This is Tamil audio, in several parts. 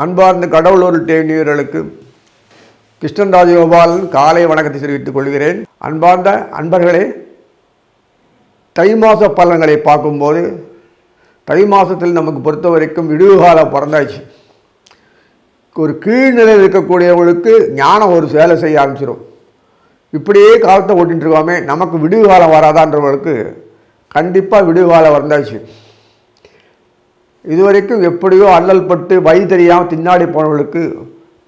அன்பார்ந்த கடவுளூர் தேனியர்களுக்கு கிருஷ்ணன் ராஜகோபாலன் காலை வணக்கத்தை தெரிவித்துக் கொள்கிறேன். அன்பார்ந்த அன்பர்களே, தை மாத பலன்களை பார்க்கும்போது தை மாதத்தில் நமக்கு பொறுத்த வரைக்கும் விடுவு காலம் பிறந்தாச்சு. ஒரு கீழ்நிலையில் இருக்கக்கூடியவங்களுக்கு ஞானம் ஒரு வேலை செய்ய ஆரம்பிச்சிடும். இப்படியே காலத்தை ஓட்டிகிட்டு இருக்கோமே, நமக்கு விடுவு காலம் வராதான்றவர்களுக்கு கண்டிப்பாக விடுவு காலம் வந்தாச்சு. இதுவரைக்கும் எப்படியோ அல்லல் பட்டு வழி தெரியாமல் தின்னாடி போனவர்களுக்கு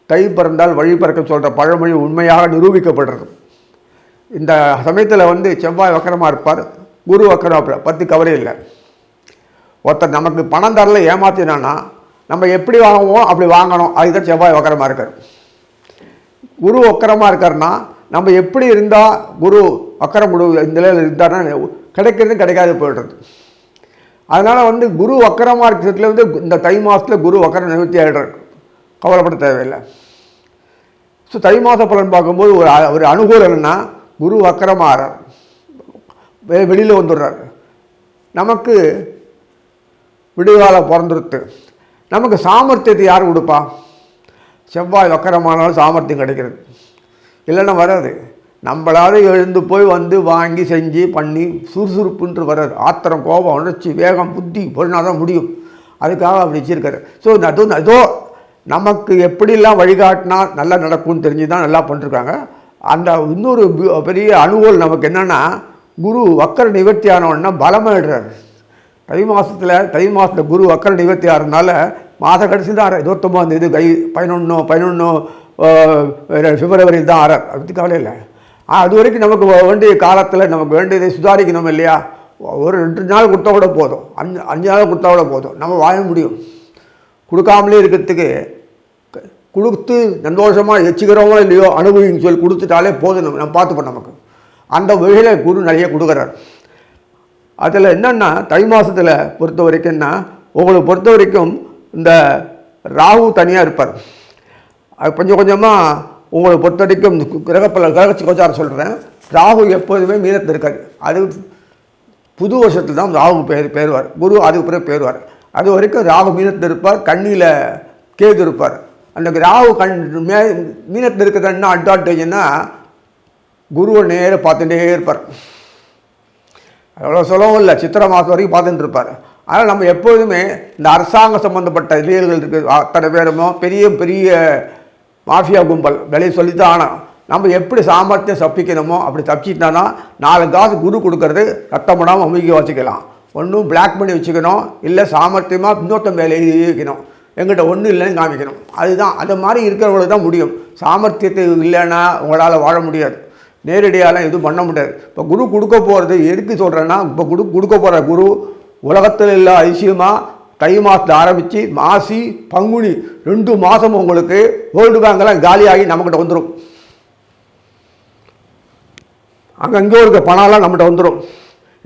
தை பிறந்தால் வழி பிறக்க சொல்கிற பழமொழி உண்மையாக நிரூபிக்கப்படுறது. இந்த சமயத்தில் செவ்வாய் வக்கரமாக இருப்பார், குரு வக்கரமாக இருப்பார், பற்றி கவலை இல்லை. ஒருத்தர் நமக்கு பணம் தரல ஏமாத்தினான்னா நம்ம எப்படி வாங்குவோம் அப்படி வாங்கணும். அதுதான் செவ்வாய் வக்கரமாக இருக்கார். குரு வக்கரமாக இருக்காருன்னா நம்ம எப்படி இருந்தால் குரு வக்கரம் இந்த நிலையில் இருந்தாருன்னா கிடைக்கிறது கிடைக்காது போய்டுறது. அதனால் குரு வக்கரமாக இருக்கிறதுல இந்த தை மாதத்தில் குரு வக்கரம் நிவர்த்தி ஆகிடுறார், கவலைப்பட தேவையில்லை. ஸோ தை மாத பலன் பார்க்கும்போது ஒரு அனுகூலம் என்னென்னா குரு வக்கரமாகிறார், வெளியில் வந்துடுறார். நமக்கு விடுகாலம் பிறந்துருத்து. நமக்கு சாமர்த்தியத்தை யார் கொடுப்பா? செவ்வாய் வக்கரமானாலும் சாமர்த்தியம் கிடைக்கிறது, இல்லைன்னா வராது. நம்மளாவது எழுந்து போய் வாங்கி செஞ்சு பண்ணி சுறுசுறுப்புன்று வராது. ஆத்திரம், கோபம், உணர்ச்சி, வேகம், புத்தி பொருளாக தான் முடியும். அதுக்காக அப்படி வச்சிருக்காரு. ஸோ ஏதோ நமக்கு எப்படிலாம் வழிகாட்டினா நல்லா நடக்கும்னு தெரிஞ்சு தான் நல்லா பண்ணிருக்காங்க. அந்த இன்னொரு பெரிய அனுகூலம் நமக்கு என்னென்னா, குரு வக்கர நிவர்த்தி ஆனவன்னா பலமாயிடுறாரு. தை மாதத்தில் குரு வக்கர நிவர்த்தி ஆகிறதுனால மாத கடைசி தான் 29 11 பிப்ரவரியில் தான் ஆறார். அதை பற்றி கவலை இல்லை. அது வரைக்கும் நமக்கு வேண்டிய காலத்தில் நமக்கு வேண்டியதை சுதாரிக்கணும் இல்லையா? ஒரு 2 நாள் கொடுத்தா கூட போதும், 5 நாள் கொடுத்தா கூட போதும், நம்ம வாழ முடியும். கொடுக்காமலே இருக்கிறதுக்கு கொடுத்து சந்தோஷமாக வச்சுக்கிறோமோ இல்லையோ அனுபவின்னு சொல்லி கொடுத்துட்டாலே போதும், நம்ம பார்த்துப்போம். நமக்கு அந்த வகையில் குரு நிறைய கொடுக்குறார். அதில் என்னென்னா தை மாதத்தில் பொறுத்த வரைக்கும்னா உங்களை பொறுத்த வரைக்கும் இந்த ராகு தனியாக இருப்பார். அது கொஞ்சம் கொஞ்சமாக உங்களை பொறுத்த வரைக்கும் கிரக கோச்சாரம் சொல்கிறேன். ராகு எப்போதுமே மீனத்தில் இருக்காது. அது புது வருஷத்தில் தான் ராகு பேருவார். குரு அதுக்கு பிறகு பேருவார். அது வரைக்கும் ராகு மீனத்தில் இருப்பார், கண்ணியில் கேது இருப்பார். அந்த ராகு மீனத்தில் இருக்கிறது என்ன அட்வான்டேஜ்னா குருவை நேராக பார்த்துட்டே இருப்பார். அவ்வளோ சொல்லவும் இல்லை, சித்திரை மாதம் வரைக்கும் பார்த்துட்டு இருப்பார். அதனால் நம்ம எப்போதுமே இந்த அரசாங்க சம்மந்தப்பட்ட லீடர்கள் இருக்குது அத்தனை பேருமோ பெரிய பெரிய மாஃபியா கும்பல் விலையை சொல்லித்தான். ஆனால் நம்ம எப்படி சாமர்த்தியம் தப்பிக்கணுமோ அப்படி தப்பிச்சிட்டானா 4 காசு குரு கொடுக்கறது ரத்தம் படாமல் அமுக்கி வச்சுக்கலாம். ஒன்றும் பிளாக் பண்ணி வச்சுக்கணும், இல்லை சாமர்த்தியமாக இன்னொருத்தம் வேலை வைக்கணும். எங்கிட்ட ஒன்றும் இல்லைன்னு காமிக்கணும். அதுதான் அது மாதிரி இருக்கிறவங்களுக்கு தான் முடியும். சாமர்த்தியத்தை இல்லைன்னா உங்களால் வாழ முடியாது. நேரடியாலாம் எதுவும் பண்ண முடியாது. இப்போ குரு கொடுக்க போகிறது எதுக்கு சொல்கிறேன்னா, இப்போ கொடுக்க போகிற குரு உலகத்தில் இல்லை அதிசயமாக தை மாதத்தில் ஆரம்பித்து மாசி பங்குனி 2 மாதம் உங்களுக்கு வேர்ல்டு பேங்கெல்லாம் காலியாகி நம்மக்கிட்ட வந்துடும். அங்கங்கே இருக்க பணம்லாம் நம்மகிட்ட வந்துடும்.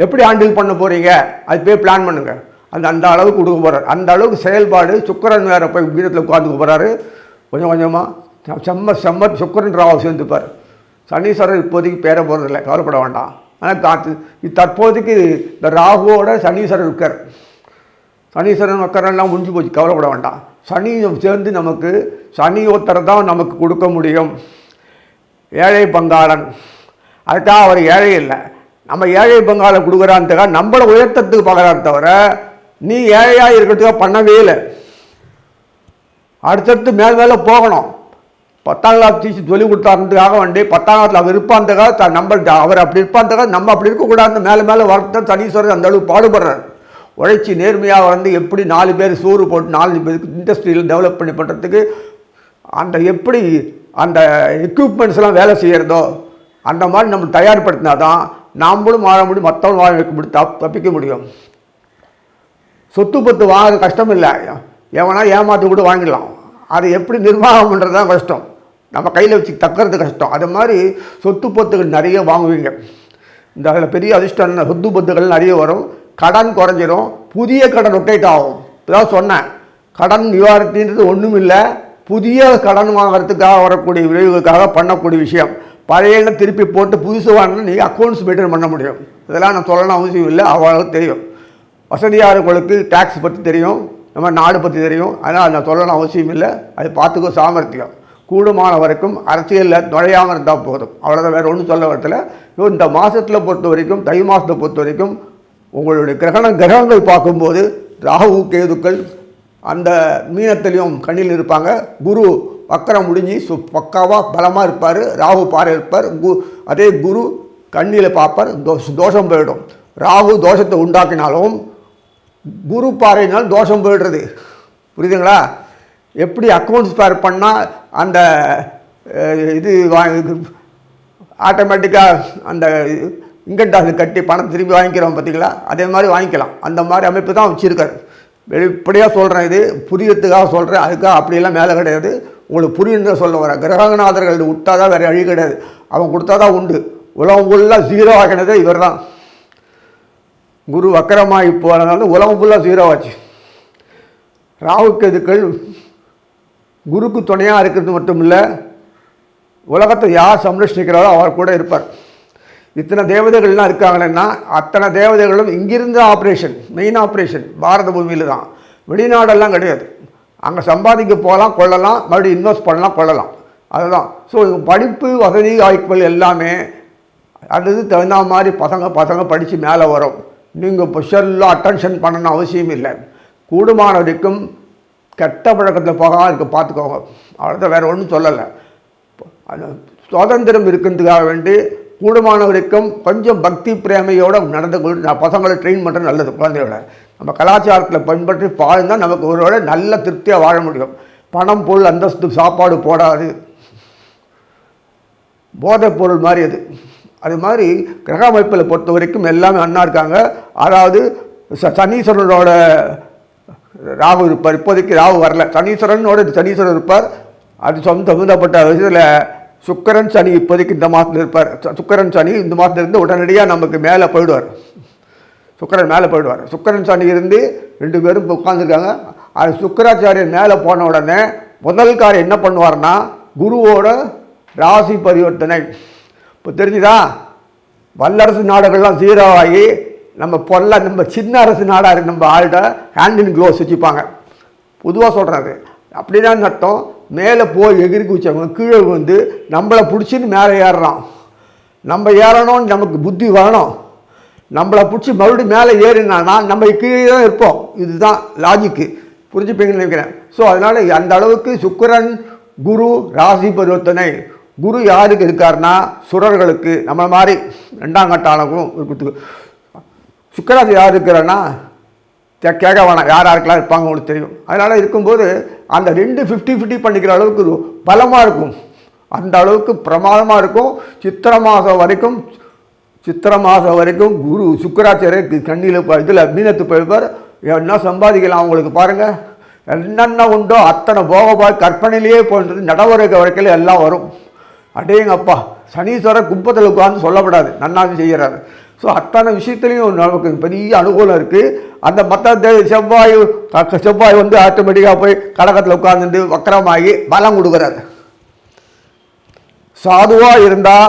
எப்படி ஹேண்டில் பண்ண போகிறீங்க அது போய் பிளான் பண்ணுங்கள். அந்த அளவுக்கு கொடுக்க போகிறார். அந்த அளவுக்கு செயல்பாடு. சுக்கிரன் வேறு போய் வீரத்தில் உட்காந்துக்க போகிறாரு. கொஞ்சம் கொஞ்சமாக செம்ம சுக்கிரன் ராகு சேர்ந்துப்பார். சனீஸ்வரர் இப்போதைக்கு பேர போகிறதில்ல, கவலைப்பட வேண்டாம். ஆனால் தற்போதைக்கு இந்த ராகுவோட சனீஸ்வரர் இருக்கார். சனீஸ்வரன் வக்கரெல்லாம் முடிஞ்சு போச்சு, கவலைப்பட வேண்டாம். சனி சேர்ந்து நமக்கு சனி ஒருத்தரை தான் நமக்கு கொடுக்க முடியும். ஏழை பங்காளன், அதுக்காக அவர் ஏழை இல்லை. நம்ம ஏழை பங்காளன் கொடுக்குறான்னுக்காக நம்மளை உயர்த்தத்துக்கு பார்க்குறாரு தவிர நீ ஏழையாக இருக்கிறதுக்காக பண்ணவே இல்லை. அடுத்தடுத்து மேலே போகணும். 10ஆம் கிளாஸ் டீச்சர் சொல்லி கொடுத்தாருன்றதுக்காக 10ஆம் கிளாஸில் அவர் இருப்பான்றதுக்காக அவர் அப்படி இருப்பான்றதுக்காக நம்ம அப்படி இருக்கக்கூடாது. மேலே வரத்தான் சனீஸ்வரர் அந்த அளவுக்கு பாடுபடுறார். உழைச்சி நேர்மையாக எப்படி 4 பேர் சோறு போட்டு 4 பேருக்கு இண்டஸ்ட்ரியில் டெவலப் பண்ணி பண்ணுறதுக்கு அந்த எப்படி அந்த எக்யூப்மெண்ட்ஸ்லாம் வேலை செய்கிறதோ அந்த மாதிரி நம்ம தயார்படுத்தினா தான் நாம்ளும் வாழ முடியும், மற்றவங்க வாழ வைக்க முடியும், தப்பிக்க முடியும். சொத்து பத்து வாங்க கஷ்டம் இல்லை, எவனா ஏமாற்றி கூட வாங்கிடலாம். அது எப்படி நிர்வாகம் பண்ணுறது தான் கஷ்டம், நம்ம கையில் வச்சு தக்கிறது கஷ்டம். அது மாதிரி சொத்து பத்துகள் நிறைய வாங்குவீங்க. இந்த அதில் பெரிய அதிர்ஷ்டம் சொத்து பத்துகள் நிறைய வரும். கடன் குறைஞ்சிரும், புதிய கடன் ரொட்டேட் ஆகும். இப்போதான் சொன்னேன், கடன் நிவாரணத்தின்றது ஒன்றும் இல்லை, புதிய கடன் வாங்கிறதுக்காக வரக்கூடிய விளைவுகளுக்காக பண்ணக்கூடிய விஷயம். பழைய திருப்பி போட்டு புதுசு வாங்கினா நீங்கள் அக்கௌண்ட்ஸ் மெயின்டைன் பண்ண முடியும். இதெல்லாம் நான் சொல்லணும் அவசியம் இல்லை, அவ்வளோ தெரியும். வசதியாளர்களுக்கு டேக்ஸ் பற்றி தெரியும், நம்ம நாடு பற்றி தெரியும், அதனால் நான் சொல்லணும் அவசியம் இல்லை. அது பார்த்துக்கோ. சாமர்த்தியம் கூடுமான வரைக்கும் அரசியலில் நுழையாமல் இருந்தால் போதும், அவ்வளோதான். வேறு ஒன்றும் சொல்ல வரல. இந்த மாதத்தில் பொறுத்த வரைக்கும், தை மாதத்தை பொறுத்த வரைக்கும் உங்களுடைய கிரகங்கள் பார்க்கும்போது ராகு கேதுக்கள் அந்த மீனத்திலையும் கண்ணில் இருப்பாங்க. குரு வக்கரம் முடிஞ்சு பக்காவாக பலமாக இருப்பார். ராகு பாறை இருப்பார். அதே குரு கண்ணியில் பார்ப்பார். தோஷம் போயிடும். ராகு தோஷத்தை உண்டாக்கினாலும் குரு பாறையினால் தோஷம் போயிடுறது. புரியுதுங்களா? எப்படி அக்கௌண்ட்ஸ் பேர் பண்ணால் அந்த இது ஆட்டோமேட்டிக்காக அந்த இன்கம் டாக்ஸ் கட்டி பணம் திரும்பி வாங்கிக்கிறோம் பார்த்தீங்களா, அதே மாதிரி வாங்கிக்கலாம். அந்த மாதிரி அமைப்பு தான் வச்சுருக்காரு. வெளிப்படையாக சொல்கிறேன், இது புரியறதுக்காக சொல்கிறேன், அதுக்காக அப்படியெல்லாம் மேலே கிடையாது. உங்களுக்கு புரியுன்ற சொல்ல வர கிரகநாதர்கள் விட்டா தான் வேறு வழி கிடையாது. அவன் கொடுத்தா தான் உண்டு. உலகம் ஃபுல்லாக ஜீரோ ஆகினதே இவர் தான். குரு வக்கரமாகி போகிறதுனால உலகம் ஃபுல்லாக ஜீரோ ஆச்சு. ராகுக்கு எதுக்கள் குருக்கு துணையாக இருக்கிறது மட்டும் இல்லை, உலகத்தை யார் சம்ரட்சிக்கிறாரோ அவர் கூட இருப்பார். இத்தனை தேவதைகள்லாம் இருக்காங்களேன்னா அத்தனை தேவதைகளும் இங்கிருந்து ஆப்ரேஷன், மெயின் ஆப்ரேஷன் பாரத பூமியில் தான். வெளிநாடெல்லாம் கிடையாது. அங்கே சம்பாதிக்க போகலாம், கொள்ளலாம், மறுபடியும் இன்வெஸ்ட் பண்ணலாம், கொள்ளலாம். அதுதான். ஸோ படிப்பு வசதி வாய்ப்புகள் எல்லாமே அது தகுந்த மாதிரி பசங்க படித்து மேலே வரும். நீங்கள் ஸ்பெஷலாக அட்டென்ஷன் பண்ணணும் அவசியம் இல்லை. கூடுமான வரைக்கும் கெட்ட பழக்கத்தில் போகாமல் இருக்க பார்த்துக்கோங்க. அவ்வளோதான், வேறு ஒன்றும் சொல்லலை. அது சுதந்திரம் இருக்கிறதுக்காக வேண்டி கூடுமான வரைக்கும் கொஞ்சம் பக்தி பிரேமையோடு நடந்து கொண்டு நான் பசங்களை ட்ரெயின் பண்ணுறது நல்லது. குழந்தையோட நம்ம கலாச்சாரத்தில் பின்பற்றி வாழ்ந்தால் நமக்கு ஒருவேளை நல்ல திருப்தியாக வாழ முடியும். பணம், பொருள், அந்தஸ்து, சாப்பாடு போடாது, போதைப் பொருள் மாதிரி அது மாதிரி கிரக அமைப்பில் பொறுத்த வரைக்கும் எல்லாமே அண்ணா இருக்காங்க. அதாவது சனீஸ்வரனோட ராகு இருப்பார். இப்போதைக்கு ராகு வரல, சனீஸ்வரன் இருப்பார். அது சம்பந்தப்பட்ட விஷயத்தில் சுக்கிரன் சனி இப்போதைக்கு இந்த மாதத்தில் இருப்பார். சுக்கிரன் சனி இந்த மாதத்தில் இருந்து உடனடியாக நமக்கு மேலே போயிடுவார். சுக்கிரன் சனி இருந்து 2 பேரும் உட்காந்துருக்காங்க. அது சுக்கிராச்சாரியர் மேலே போன உடனே முதல் காரியம் என்ன பண்ணுவார்னா குருவோட ராசி பரிவர்த்தனை. இப்போ தெரிஞ்சுதா? வல்லரசு நாடுகள்லாம் ஜீரோ ஆகி நம்ம சின்ன அரசு நாடாக இருக்கு. நம்ம ஆள்கிட்ட ஹேண்ட் இன் க்ளோவ்ஸ் வச்சுப்பாங்க. பொதுவாக சொல்கிறது அப்படிதான் அர்த்தம். மேலே போய் எகிரி குதிச்சவங்க கீழே வந்து நம்மளை பிடிச்சின்னு மேலே ஏறுறான். நம்ம ஏறணும்னு நமக்கு புத்தி வரணும். நம்மளை பிடிச்சி மறுபடியும் மேலே ஏறினான்னா நம்ம கீழே தான் இருப்போம். இதுதான் லாஜிக்கு. புரிஞ்சுப்பீங்கன்னு நினைக்கிறேன். ஸோ அதனால் அந்த அளவுக்கு சுக்கிரன் குரு ராசி பரிவர்த்தனை. குரு யாருக்கு இருக்காருன்னா சுரர்களுக்கு, நம்ம மாதிரி 2ஆம் கட்ட ஆளுக்கும். சுக்கிராசி யார் இருக்கிறான்னா கேட்க வேணாம், யாருக்கெல்லாம் இருப்பாங்க உங்களுக்கு தெரியும். அதனால் இருக்கும்போது அந்த 2 50-50 பண்ணிக்கிற அளவுக்கு பலமாக இருக்கும். அந்த அளவுக்கு பிரமாதமாக இருக்கும். சித்திரை மாதம் வரைக்கும் குரு சுக்கிராச்சாரியர் கண்ணியில் இதில் மீனத்து போயிருப்பார். என்ன சம்பாதிக்கலாம் அவங்களுக்கு பாருங்கள். என்னென்ன உண்டோ அத்தனை போகபாய் கற்பனையிலேயே போன்றது நடவடிக்கை வரைக்கும் எல்லாம் வரும். அடேங்கப்பா, சனீஸ்வரர் கும்பத்தில் உட்கார்ந்து சொல்லப்படாது, நன்னாவது செய்கிறாரு. ஸோ அத்தனை விஷயத்துலையும் நமக்கு பெரிய அனுகூலம் இருக்குது. அந்த மற்ற செவ்வாய் வந்து ஆட்டோமேட்டிக்காக போய் கடகத்தில் உட்கார்ந்துட்டு வக்கரமாகி பலம் கொடுக்குறாரு. சாதுவாக இருந்தால்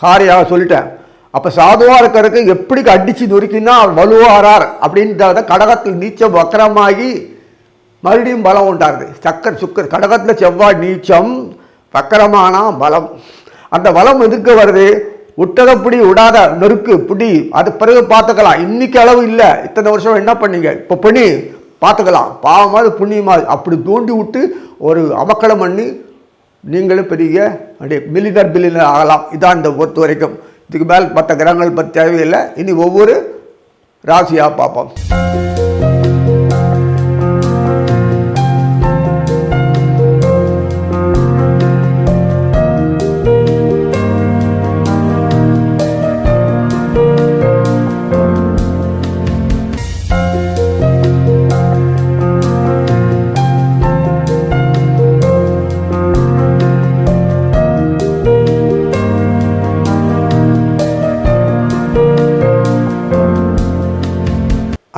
காரியாக சொல்லிட்டேன். அப்போ சாதுவாக இருக்கிறதுக்கு எப்படி அடித்து நொறுக்கினா வலுவாரார் அப்படின்றத கடகத்தில் நீச்சம் வக்கரமாகி மறுபடியும் பலம் உண்டாருது. சுக்கர் கடகத்தில் செவ்வாய் நீச்சம், வக்கரமான பலம். அந்த பலம் எதுக்கு வருது? விட்டதை பிடி, விடாத நெருக்கு பிடி, அது பிறகு பார்த்துக்கலாம். இன்னைக்கு அளவு இல்லை, இத்தனை வருஷம் என்ன பண்ணீங்க, இப்போ பண்ணி பார்த்துக்கலாம். பாவமாவது புண்ணியமாவது அப்படி தூண்டி விட்டு ஒரு அமக்களம் பண்ணி நீங்களும் பெரிய அப்படியே பில்லியனர் ஆகலாம். இதான் இந்த பொறுத்த வரைக்கும். இதுக்கு மேல் மற்ற கிரகங்கள் பற்றி தேவையில்லை. இனி ஒவ்வொரு ராசியாக பார்ப்போம்.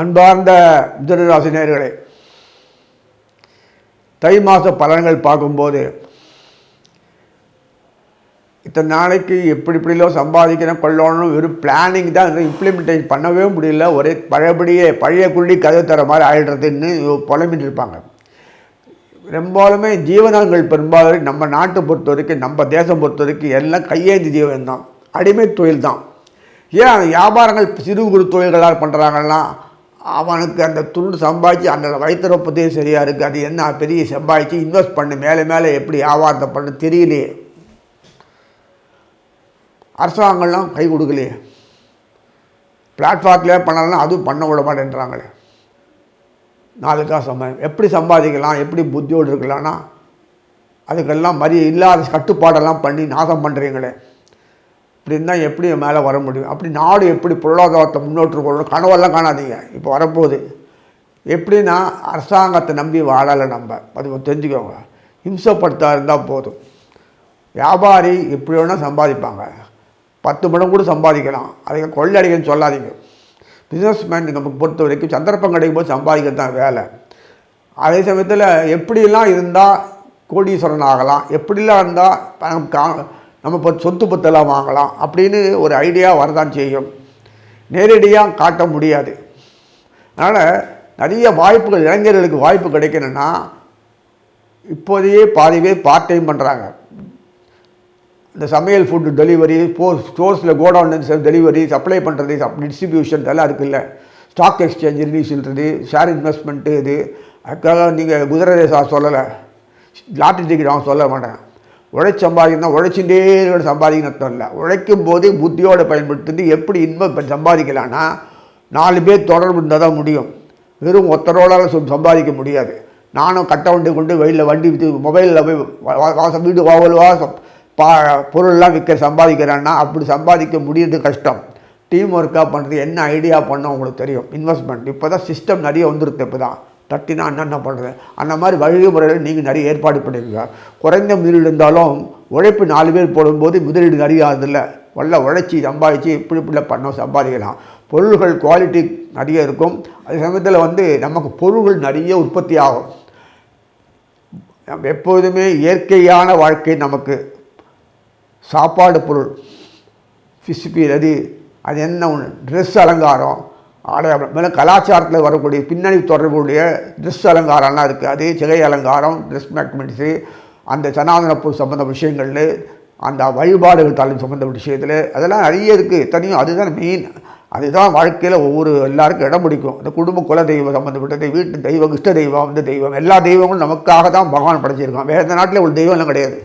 அன்பார்ந்த மிதுனராசி நேயர்களே, தை மாத பலன்கள் பார்க்கும்போது இத்தனை நாளைக்கு எப்படி சம்பாதிக்கணும் கொள்ளணும் வெறும் பிளானிங் தான், இம்ப்ளிமெண்டேஷன் பண்ணவே முடியல. ஒரே பழைய குள்ளி கதை தர மாதிரி ஆகிடுறதுன்னு புலம்பிட்டு இருப்பாங்க. பெரும்பாலுமே ஜீவனங்கள் பெரும்பாலும் நம்ம நாட்டை பொறுத்த வரைக்கும், நம்ம தேசம் பொறுத்த வரைக்கும் எல்லாம் கையேந்தி ஜீவனம் தான், அடிமை தொழில் தான். ஏன் வியாபாரங்கள் சிறு குறு தொழில்களால் பண்ணுறாங்கன்னா அவனுக்கு அந்த துண்டு சம்பாதிச்சு அந்த வயிற்றுப்பதே சரியாக இருக்குது. அது என்ன பெரிய சம்பாதிச்சு இன்வெஸ்ட் பண்ணு, மேலே எப்படி வியாபாரத்தை பண்ணு தெரியலையே. அரசாங்கம்லாம் கை கொடுக்கலையே. பிளாட்ஃபார்ம்லேயே பண்ணலாம், அதுவும் பண்ண விட மாட்டேன்றாங்களே. 4 காசு எப்படி சம்பாதிக்கலாம், எப்படி புத்தியோடு இருக்கலாம்னா அதுக்கெல்லாம் இல்லாத கட்டுப்பாடெல்லாம் பண்ணி நாசம் பண்ணுறீங்களே. இப்படி இருந்தால் எப்படி மேலே வர முடியும்? அப்படி நாடு எப்படி பொருளாதாரத்தை முன்னோட்டு கொள்ளணும் கனவெல்லாம் காணாதீங்க. இப்போ வரப்போகுது எப்படின்னா அரசாங்கத்தை நம்பி வாழலை நம்ம, அது தெரிஞ்சுக்கோங்க. ஹிம்சப்படுத்தா இருந்தால் போதும். வியாபாரி எப்படி வேணால் சம்பாதிப்பாங்க, 10 மடங்கு கூட சம்பாதிக்கலாம். அதை கொள்ளடிக்கன்னு சொல்லாதீங்க. பிஸ்னஸ்மேன் நமக்கு பொறுத்த வரைக்கும் சந்தர்ப்பம் கிடைக்கும் போது சம்பாதிக்கிறது தான் வேலை. அதே சமயத்தில் எப்படிலாம் இருந்தால் கோடீஸ்வரன் ஆகலாம், எப்படிலாம் இருந்தால் நம்ம சொத்து பத்தெல்லாம் வாங்கலாம் அப்படின்னு ஒரு ஐடியா வரதான் செய்யும். நேரடியாக காட்ட முடியாது. அதனால் நிறைய வாய்ப்புகள் இளைஞர்களுக்கு வாய்ப்பு கிடைக்கணும்னா இப்போதையே பாதி பேர் பார்ட் டைம் பண்ணுறாங்க. இந்த சமையல் ஃபுட்டு டெலிவரி, ஸ்டோர்ஸில் கோடவுன் டெலிவரி, சப்ளை பண்ணுறது, டிஸ்ட்ரிபியூஷன் இதெல்லாம் இருக்குல்ல. ஸ்டாக் எக்ஸ்சேஞ்ச் ரிலீஸ்ன்றது, ஷேர் இன்வெஸ்ட்மெண்ட்டு, இது அதுக்காக நீங்கள் குதிரை ரேஸாக சொல்லலை, லாட்ரி டிக்கெட் அவன் சொல்ல மாட்டேன். சம்பாதிக்கணும், உழைச்சிட்டே சம்பாதிக்கணும் இல்லை. உழைக்கும் போது புத்தியோடு பயன்படுத்தி எப்படி சம்பாதிக்கலான்னா 4 பேர் தொடர்பு இருந்தால் தான் முடியும். வெறும் ஒத்தரோடால் சம்பாதிக்க முடியாது. நானும் கட்ட வண்டி கொண்டு வெளியில் வண்டி விற்று மொபைலில் போய் வீடு பொருள்லாம் சம்பாதிக்கிறேன்னா அப்படி சம்பாதிக்க முடியறது கஷ்டம். டீம் ஒர்க்காக பண்ணுறது, என்ன ஐடியா பண்ணோம் உங்களுக்கு தெரியும். இன்வெஸ்ட்மெண்ட் இப்போ தான் சிஸ்டம் நிறைய வந்துருக்கு. இப்போ தான் தட்டினா என்னென்ன பண்ணுறது, அந்த மாதிரி வழிமுறைகள் நீங்கள் நிறைய ஏற்பாடு பண்ணிடுங்க. குறைந்த முதலீடு இருந்தாலும் உழைப்பு 4 பேர் போடும்போது முதலீடு நிறைய ஆகுதில்ல. உழைச்சி சம்பாதிச்சு இப்படி பண்ணோம் சம்பாதிக்கலாம். பொருள்கள் குவாலிட்டி நிறைய இருக்கும். அதே சமயத்தில் நமக்கு பொருள்கள் நிறைய உற்பத்தி ஆகும். நம்ம எப்போதுமே இயற்கையான வாழ்க்கை, நமக்கு சாப்பாடு பொருள், ஃபிஷ்பீல், அது என்ன ஒன்று, ட்ரெஸ் அலங்காரம், மேலே கலாச்சாரத்தில் வரக்கூடிய பின்னணி தொடர்புடைய ட்ரெஸ் அலங்காரம்லாம் இருக்குது. அது சிகை அலங்காரம், ட்ரெஸ் மேக்மெண்ட்ஸு, அந்த சனாதன பொருள் சம்மந்த விஷயங்கள், அந்த வழிபாடுகள் தாலின் சம்மந்த விஷயத்தில் அதெல்லாம் நிறைய இருக்குது. தனியும் அதுதான் மெயின். அதுதான் வாழ்க்கையில் எல்லாருக்கும் இடம் பிடிக்கும். இந்த குடும்ப குல தெய்வம் சம்மந்தப்பட்டது, வீட்டு தெய்வம், இஷ்ட தெய்வம், அந்த தெய்வம், எல்லா தெய்வங்களும் நமக்காக தான் பகவான் படைச்சிருக்கான். வேறு எந்த நாட்டில் ஒரு தெய்வம்லாம் கிடையாது,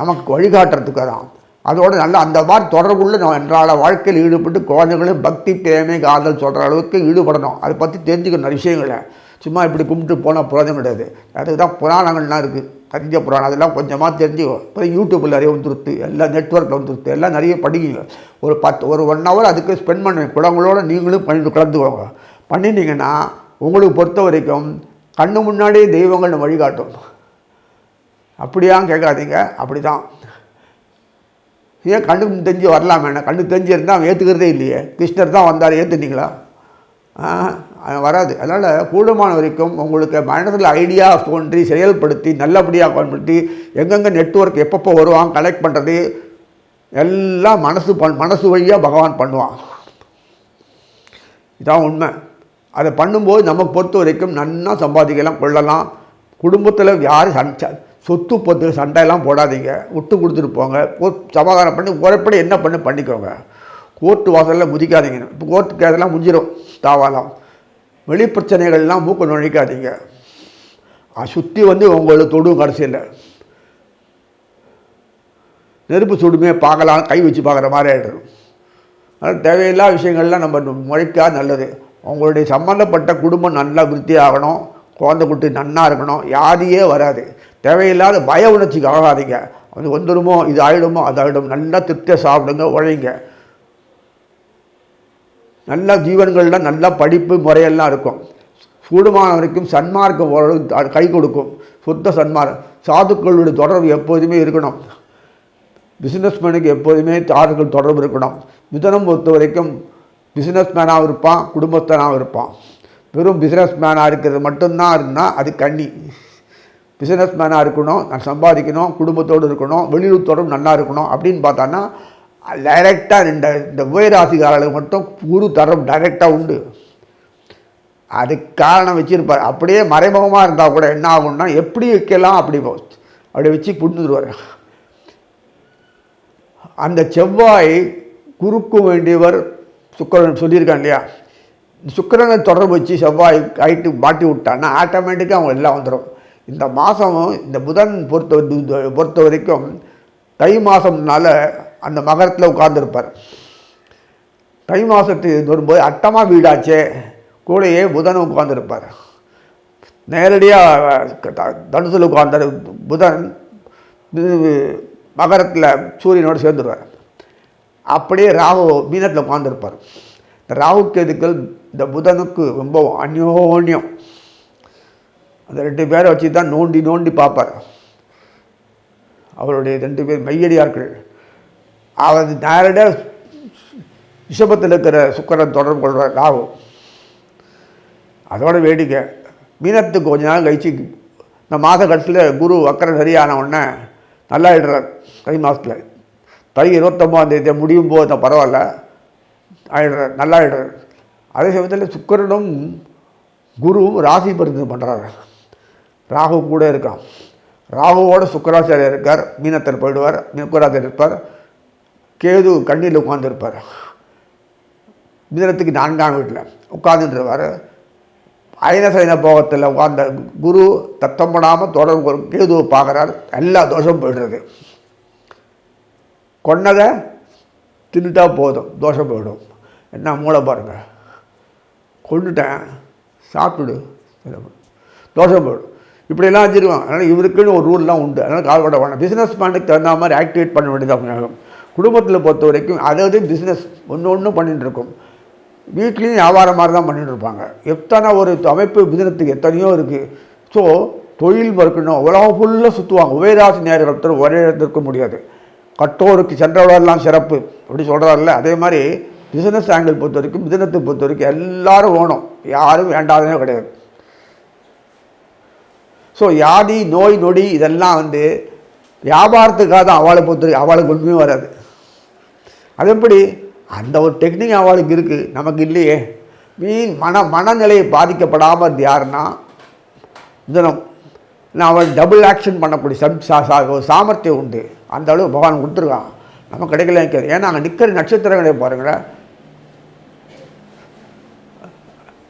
நமக்கு வழிகாட்டுறதுக்காக தான். அதோடு நல்ல அந்த மாதிரி தொடர்புள்ள நம்ம அன்றாட வாழ்க்கையில் ஈடுபட்டு குழந்தைகளும் பக்தி பிரேமை காதல் சொல்கிற அளவுக்கு ஈடுபடணும். அதை பற்றி தெரிஞ்சுக்கணும் நிறைய விஷயங்களை. சும்மா இப்படி கும்பிட்டு போனால் புரோஜனம் கிடையாது. அதுக்கு தான் புராணங்கள்லாம் இருக்குது, தெரிஞ்ச புராணம், அதெல்லாம் கொஞ்சமாக தெரிஞ்சுக்கோ. இப்போ யூடியூப்பில் நிறைய வந்துருத்து, எல்லாம் நெட்ஒர்க்கில் வந்துருத்து, எல்லாம் நிறைய படிக்குங்க. ஒரு 1 ஹவர் அதுக்கு ஸ்பெண்ட் பண்ணுவேன். குழந்தைங்களோட நீங்களும் கலந்துக்கோங்க. பண்ணிட்டீங்கன்னா உங்களுக்கு பொறுத்த வரைக்கும் கண்ணு முன்னாடியே தெய்வங்கள் வழிகாட்டும். அப்படியான்னு கேட்காதீங்க, அப்படி தான். ஏன் கண்ணுக்கு தெரிஞ்சு வரலாமே, கண்ணுக்கு தெரிஞ்சிருந்தால் அவன் ஏற்றுக்கிறதே இல்லையே. கிருஷ்ணர் தான் வந்தார், ஏற்றுனீங்களா? வராது. அதனால் கூடுமான வரைக்கும் உங்களுக்கு மனதில் ஐடியா தோன்றி செயல்படுத்தி நல்லபடியாக பயன்படுத்தி எங்கெங்கே நெட்வொர்க் எப்பப்போ வருவான் கலெக்ட் பண்ணுறது எல்லாம் மனசு வழியாக பகவான் பண்ணுவான். இதான் உண்மை. அதை பண்ணும்போது நமக்கு பொறுத்த வரைக்கும் நன்னா சம்பாதிக்கலாம், கொள்ளலாம். குடும்பத்தில் யாரும் சொத்து பொத்து சண்டையெல்லாம் போடாதீங்க, விட்டு கொடுத்துட்டு போங்க. சமாதானம் பண்ணி உரைப்படி என்ன பண்ணிக்கோங்க. கோர்ட்டு வாசலில் முதிக்காதீங்க. இப்போ கோர்ட்டு கேஸெல்லாம் முடிஞ்சிடும், தாவாலாம். வெளி பிரச்சனைகள்லாம் மூக்க நுழைக்காதீங்க. சுற்றி உங்களுக்கு தொடும். கடைசியில் நெருப்பு சுடுமே பார்க்கலாம், கை வச்சு பார்க்குற மாதிரி ஆகிடும். அதனால் தேவையில்லாத விஷயங்கள்லாம் நம்ம முளைக்கா நல்லது. உங்களுடைய சம்மந்தப்பட்ட குடும்பம் நல்லா விருத்தி ஆகணும், குழந்தை குட்டி நன்னாக இருக்கணும், யாரையே வராது. தேவையில்லாத பய உணர்ச்சிக்கு ஆகாதீங்க. அது வந்துடுமோ, இது ஆகிடுமோ, அது ஆகிடும். நல்லா திருப்தியாக சாப்பிடுங்க, உழைங்க. நல்ல ஜீவன்கள்லாம் நல்லா படிப்பு முறையெல்லாம் இருக்கும். கூடுமான வரைக்கும் சன்மார்க்கம் கை கொடுக்கும். சுத்த சன்மார்க்கம். சாதுக்களுடைய தொடர்பு எப்போதுமே இருக்கணும். பிஸ்னஸ்மேனுக்கு எப்போதுமே சாதுக்கள் தொடர்பு இருக்கணும். மிதனம் பொறுத்த வரைக்கும் பிஸ்னஸ்மேனாகவும் இருப்பான், குடும்பஸ்தனாகவும் இருப்பான். வெறும் பிஸ்னஸ் மேனாக இருக்கிறது மட்டும்தான் இருந்தால் அது கன்னி. பிஸ்னஸ் மேனாக இருக்கணும், நான் சம்பாதிக்கணும், குடும்பத்தோடு இருக்கணும், வெளியூர் தொடர்பு நல்லா இருக்கணும் அப்படின்னு பார்த்தான்னா டைரெக்டாக இந்த உபயராசிக்காரர்களுக்கு மட்டும் குரு தரம் டைரெக்டாக உண்டு. அதுக்கு காரணம் வச்சுருப்பார். அப்படியே மறைமுகமாக இருந்தால் கூட என்ன ஆகும்னா எப்படி வைக்கலாம் அப்படி வச்சு புண்ணுருவார். அந்த செவ்வாய் குறுக்கு வேண்டியவர் சுக்கிரன் சொல்லியிருக்கான் இல்லையா, சுக்கிரனை தொடர்பு வச்சு செவ்வாய் கைட்டு மாட்டி விட்டான்னா ஆட்டோமேட்டிக்காக அவங்க எல்லாம் வந்துடும். இந்த மாதம் இந்த புதன் பொறுத்த வரைக்கும் தை மாதம்னால அந்த மகரத்தில் உட்கார்ந்துருப்பார். தை மாதத்துக்கு வரும்போது அட்டமாக வீடாச்சே கூடையே புதன் உட்கார்ந்துருப்பார். நேரடியாக தனுசில் உட்கார்ந்தார் புதன் மகரத்தில் சூரியனோடு சேர்ந்துருவார். அப்படியே ராகு மீனத்தில் உட்கார்ந்துருப்பார். இந்த ராகு கேதுக்கள் இந்த புதனுக்கு ரொம்ப அந்யோன்யம். அந்த 2 பேரை வச்சு தான் நோண்டி நோண்டி பார்ப்பார். அவருடைய 2 பேர் மையடியார்கள். அவர் நேரடியாக ரிஷபத்தில் இருக்கிற சுக்கிரன் தொடர்பு கொள்வார் ராகு. அதோட வேடிக்கை மீனத்துக்கு கொஞ்ச நாள் கழிச்சு இந்த மாத கடைசியில் குரு வக்கரம் சரியான உடனே நல்லாயிடுறார். தை மாதத்தில் தை 29ஆம் முடியும் போது பரவாயில்ல ஆயிடுறார், நல்லாயிடுறார். அதே சமயத்தில் சுக்கிரனும் குருவும் ராசி பரிந்து பண்ணுறாரு. ராகு கூட இருக்கான். ராகுவோட சுக்கராச்சாரியர் இருக்கார், மீனத்தில் போயிடுவார், சுக்கராச்சாரியர் இருப்பார். கேது கண்ணியில் உட்காந்துருப்பார். மீனத்துக்கு 4ஆம் வீட்டில் உட்காந்துருவார். அயனசைன போகத்தில் உட்கார்ந்த குரு தத்தம் பண்ணாமல் தொடர்பு கேதுவை பார்க்குறார். எல்லா தோஷமும் போய்டுறது. கொன்னதை தின்னுட்டா போதும், தோஷம் போயிடும். என்ன மூளை பாருங்கள், கொண்டுட்டேன் சாப்பிட்டுடு, தோஷம் போயிடும். இப்படியெல்லாம் வச்சுருவாங்க. அதனால் இவருக்குன்னு ஒரு ரூல்லாம் உண்டு. அதனால் கால்பட வேணாம். பிஸ்னஸ் மேனுக்கு தகுந்த மாதிரி ஆக்டிவேட் பண்ண வேண்டியதாக. குடும்பத்தில் பொறுத்த வரைக்கும் அதாவது பிஸ்னஸ் ஒன்று பண்ணிகிட்டு இருக்கும். வீட்லேயும் வியாபாரம் மாதிரி தான் பண்ணிட்டு இருப்பாங்க. எத்தனை ஒரு அமைப்பு பிஸ்னஸுக்கு எத்தனையோ இருக்குது. ஸோ தொழில் இருக்கணும், உலகம் ஃபுல்லாக சுற்றுவாங்க. உபயராசி நேரத்தில் ஒரே இடத்துல இருக்க முடியாது. கட்டோருக்கு சென்றவரெல்லாம் சிறப்பு அப்படி சொல்கிறாருல்ல, அதே மாதிரி பிஸ்னஸ் ஆங்கிள் பொறுத்த வரைக்கும் பிஸ்னஸை பொறுத்த வரைக்கும் எல்லோரும் வேணும், யாரும் வேண்டாதனே கிடையாது. ஸோ வியாதி நோய் நொடி இதெல்லாம் வியாபாரத்துக்காக தான் அவளை பொறுத்த வரைக்கும் அவளுக்கு ஒன்றுமே வராது. அது எப்படி அந்த ஒரு டெக்னிக் அவளுக்கு இருக்குது, நமக்கு இல்லையே. மனநிலையை பாதிக்கப்படாமல் இருந்து யாருன்னா தினம் நான் அவள் டபுள் ஆக்ஷன் பண்ணக்கூடிய சாமர்த்தியம் உண்டு. அந்த அளவு பகவான் கொடுத்துருக்கான், நம்ம கிடைக்கல நிற்காது. ஏன்னா அங்கே நிற்கிற நட்சத்திரங்களே பாருங்களேன்,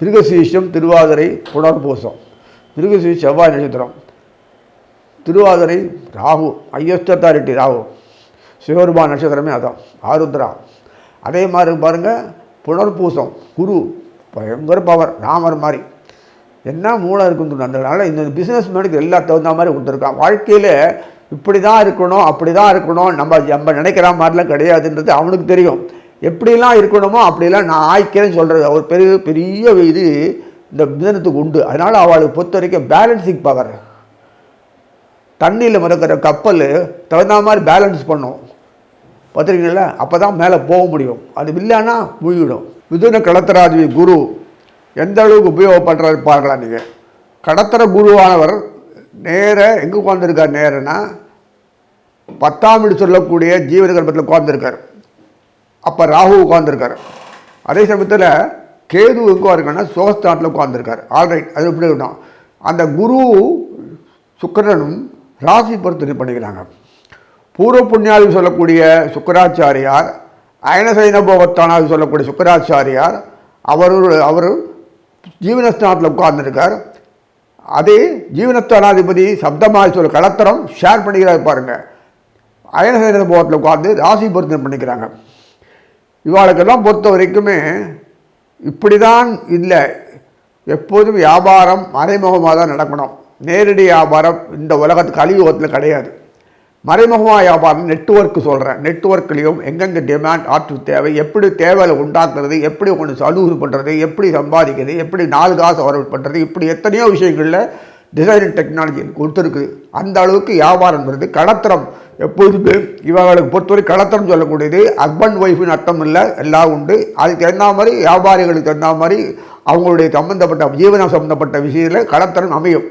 மிருகசீரிஷம், திருவாதிரை, புனர்பூசம். மிருகசீரிஷம் செவ்வாய் நட்சத்திரம், திருவாதிரை ராகு, ஹையஸ்ட் அத்தாரிட்டி ராகு, சிவருபா நட்சத்திரமே அதான், ஆருத்ரா. அதே மாதிரி பாருங்கள் புனர்பூசம் குரு, பயங்கர பவர், ராமர் மாதிரி. என்ன மூலம் இருக்குன்னு அதனால இந்த பிஸ்னஸ் மேனுக்கு எல்லா தகுந்த மாதிரி கொடுத்துருக்கான். வாழ்க்கையில் இப்படி தான் இருக்கணும், அப்படி தான் இருக்கணும், நம்ம நினைக்கிற மாதிரிலாம் கிடையாதுன்றது அவனுக்கு தெரியும். எப்படிலாம் இருக்கணுமோ அப்படிலாம் நான் ஆய்க்கிறேன்னு சொல்கிறது ஒரு பெரிய இது இந்த பிஸ்னஸுக்கு உண்டு. அதனால் அவளுக்கு பொறுத்த வரைக்கும் பேலன்சிங் பவர். தண்ணியில் மிதக்கிற கப்பல் தகுந்த மாதிரி பேலன்ஸ் பண்ணும் பார்த்துருக்கீங்களா, அப்போ தான் மேலே போக முடியும். அது இல்லைன்னா மூழ்கிடும். மிதுன கடத்தராதிபதி குரு எந்த அளவுக்கு உபயோகப்படுறாரு பார்க்கலாம். நீங்கள் கடத்தர குருவானவர் நேர எங்கே உட்காந்துருக்கார், நேரன்னா 10ஆம் வீடு சொல்லக்கூடிய ஜீவன கர்ப்பத்தில் உட்காந்துருக்கார். அப்போ ராகு உட்காந்துருக்கார். அதே சமயத்தில் கேது எங்கே இருக்காருன்னா சுகஸ்தானத்தில் உட்காந்துருக்கார். ஆல்ரைட், அது எப்படி இருக்கட்டும். அந்த குரு சுக்கிரனும் ராசி பொறுத்து பண்ணிக்கிறாங்க. பூர்வ புண்ணியாதி சொல்லக்கூடிய சுக்கராச்சாரியார், அயனசைன போகத்தானாதி சொல்லக்கூடிய சுக்கராச்சாரியார் அவர் ஜீவனஸ்தானத்தில் உட்கார்ந்துருக்கார். அதே ஜீவனஸ்தானாதிபதி சப்தமாதி சொல்ல கலத்தரம் ஷேர் பண்ணிக்கிறார் பாருங்கள். அயனசைன போகத்தில் உட்கார்ந்து ராசி பொறுத்து பண்ணிக்கிறாங்க. இவாளுக்கெல்லாம் பொறுத்த வரைக்குமே இப்படி தான் இல்லை. எப்போதும் வியாபாரம் மறைமுகமாக தான் நடக்கணும். நேரடி வியாபாரம் இந்த உலகத்துக்கு கலியுகத்தில் கிடையாது. மறைமுகமாக வியாபாரம் நெட்வொர்க்கு சொல்கிறேன். நெட்வொர்க்லேயும் எங்கெங்கே டிமாண்ட் ஆற்று தேவை, எப்படி தேவையை உண்டாக்குறது, எப்படி ஒன்று சலுகை பண்ணுறது, எப்படி சம்பாதிக்கிறது, எப்படி 4 காசு வரவு பண்ணுறது, இப்படி எத்தனையோ விஷயங்களில் டிசைன் டெக்னாலஜி கொடுத்துருக்குது. அந்த அளவுக்கு வியாபாரம் வருது. கடத்திரம் எப்போதுமே இவர்களுக்கு பொறுத்தவரை கடத்திரம் சொல்லக்கூடியது ஹஸ்பண்ட் ஒய்ஃப்னு அர்த்தம் இல்லை, எல்லாம் உண்டு. அதுக்கு தகுந்த மாதிரி வியாபாரிகளுக்கு தகுந்த மாதிரி அவங்களுடைய சம்மந்தப்பட்ட ஜீவனம் சம்மந்தப்பட்ட விஷயத்தில் கடத்திரம் அமையும்.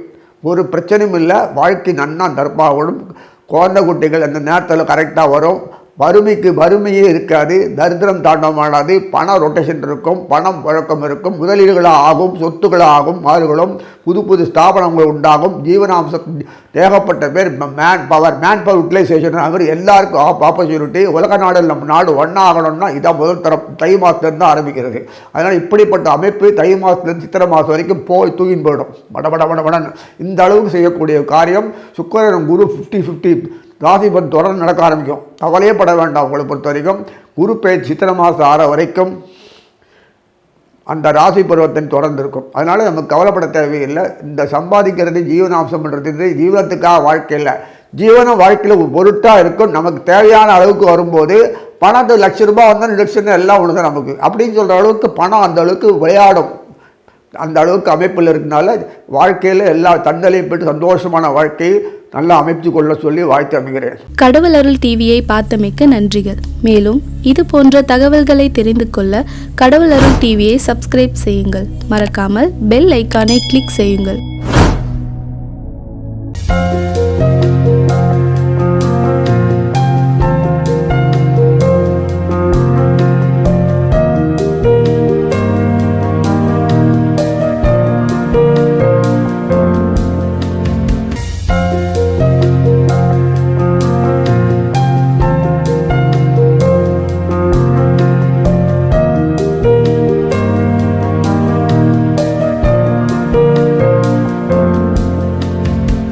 ஒரு பிரச்சனையும் இல்லை, வாழ்க்கை நன்னா தர்பாவோடும். குழந்தை குட்டிகள் அந்த நேரத்தில் கரெக்டாக வரும். வறுமையே இருக்காது, தரித்திரம் தாண்டமானாது, பண ரொட்டேஷன் இருக்கும், பணம் புழக்கம் இருக்கும், முதலீடுகளாக ஆகும், சொத்துக்களாக ஆகும், மாறுகளும் புது ஸ்தாபனங்கள் உண்டாகும். ஜீவனாம்சம் ஏகப்பட்ட பேர் மேன் பவர் யூட்டிலைசேஷன் அவர் எல்லாருக்கும் ஆப்பர்ச்சுனிட்டி. உலக நாடு நம்ம நாடு ஒன்றாகணும்னா இதான் முதல் தரம் தை மாதத்துலேருந்து ஆரம்பிக்கிறது. அதனால் இப்படிப்பட்ட அமைப்பு தை மாதத்துலேருந்து சித்திரை மாதம் வரைக்கும் போய் தூக்கின்னு போயிடும். வடன்னு இந்த அளவுக்கு செய்யக்கூடிய காரியம். சுக்கிரன் குரு 50-50 ராசிபன் தொடர்ந்து நடக்க ஆரம்பிக்கும். கவலையே பட வேண்டாம். உங்களை பொறுத்த வரைக்கும் குரு பெயர்ச்சி சித்திரை மாதம் 6 வரைக்கும் அந்த ராசி பருவத்தின் தொடர்ந்து இருக்கும். அதனால் நமக்கு கவலைப்பட தேவையில்லை. இந்த சம்பாதிக்கிறது ஜீவனாம்சம் பண்ணுறது ஜீவனத்துக்காக வாழ்க்கையில் வாழ்க்கையில் ஒரு பொருட்டாக இருக்கும். நமக்கு தேவையான அளவுக்கு வரும்போது பணத்து ₹1,00,000 வந்தால் ₹1,00,000 எல்லாம் ஒன்று தான் நமக்கு அப்படின்னு சொல்கிற அளவுக்கு பணம் அந்த அளவுக்கு விளையாடும். அந்த அளவுக்கு அமைப்பில் இருக்கனால வாழ்க்கையில் எல்லா தன்னலையும் பெற்று சந்தோஷமான வாழ்க்கையை நல்லா அமைத்து கொள்ள சொல்லி வாழ்த்து அமைகிறேன். கடவுள் அருள் டிவியை பார்த்தமைக்கு நன்றிகள். மேலும் இது போன்ற தகவல்களை தெரிந்து கொள்ள கடவுள் அருள் டிவியை சப்ஸ்கிரைப் செய்யுங்கள். மறக்காமல் பெல் ஐக்கானை கிளிக் செய்யுங்கள்.